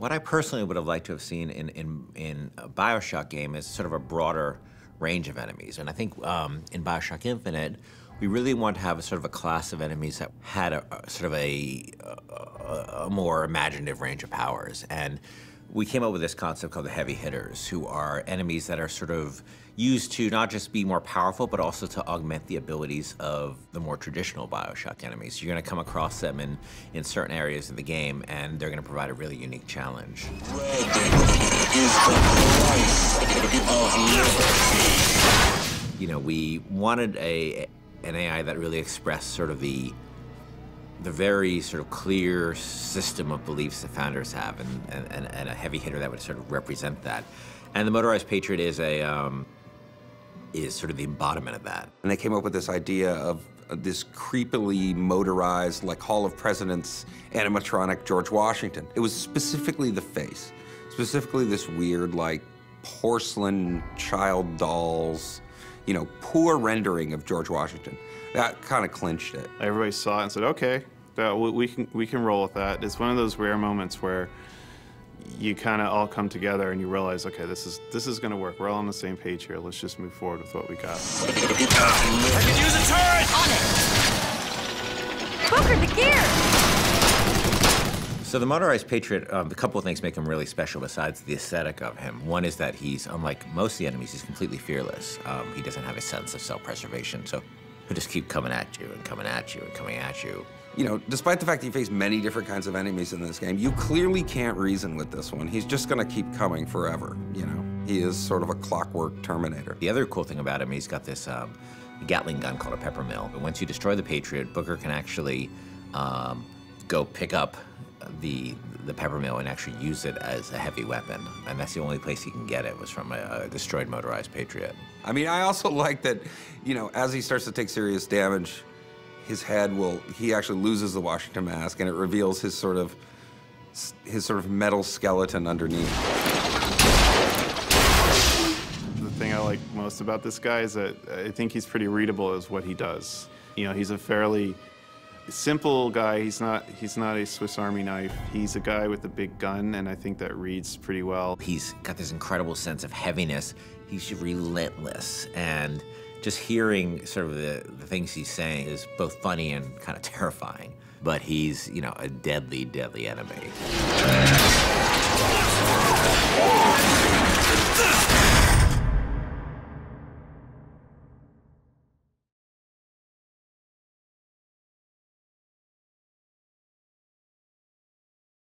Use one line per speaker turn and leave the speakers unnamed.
What I personally would have liked to have seen in a BioShock game is sort of a broader range of enemies. And I think in BioShock Infinite, we really want to have a sort of a class of enemies that had a sort of a more imaginative range of powers. And we came up with this concept called the heavy hitters, who are enemies that are sort of used to not just be more powerful, but also to augment the abilities of the more traditional BioShock enemies. You're gonna come across them in certain areas of the game, and they're gonna provide a really unique challenge.
Red is the price of liberty.
You know, we wanted an AI that really expressed sort of the very sort of clear system of beliefs that founders have, and a heavy hitter that would sort of represent that. And the Motorized Patriot is sort of the embodiment of that.
And they came up with this idea of this creepily motorized, like Hall of Presidents animatronic George Washington. It was specifically the face, specifically this weird, like, porcelain child dolls, you know, poor rendering of George Washington. That kind of clinched it.
Everybody saw it and said, okay, we can roll with that. It's one of those rare moments where you kind of all come together and you realize, okay, this is going to work. We're all on the same page here. Let's just move forward with what we got.
I can use a turret!
On it! Booker, the gear!
So the Motorized Patriot, a couple of things make him really special besides the aesthetic of him. One is that he's, unlike most of the enemies, he's completely fearless. He doesn't have a sense of self-preservation, so he'll just keep coming at you and coming at you and coming at you.
You know, despite the fact that you face many different kinds of enemies in this game, you clearly can't reason with this one. He's just gonna keep coming forever, you know? He is sort of a clockwork Terminator.
The other cool thing about him, he's got this Gatling gun called a pepper mill. But once you destroy the Patriot, Booker can actually go pick up the pepper mill and actually use it as a heavy weapon. And that's the only place he can get it, was from a destroyed Motorized Patriot.
I mean, I also like that, you know, as he starts to take serious damage, his head he actually loses the Washington mask, and it reveals his sort of metal skeleton underneath.
The thing I like most about this guy is that I think he's pretty readable as what he does. You know, he's a fairly simple guy. He's not a Swiss Army knife. He's a guy with a big gun, and I think that reads pretty well.
He's got this incredible sense of heaviness. He's relentless, and just hearing sort of the things he's saying is both funny and kind of terrifying. But he's, you know, a deadly, deadly enemy.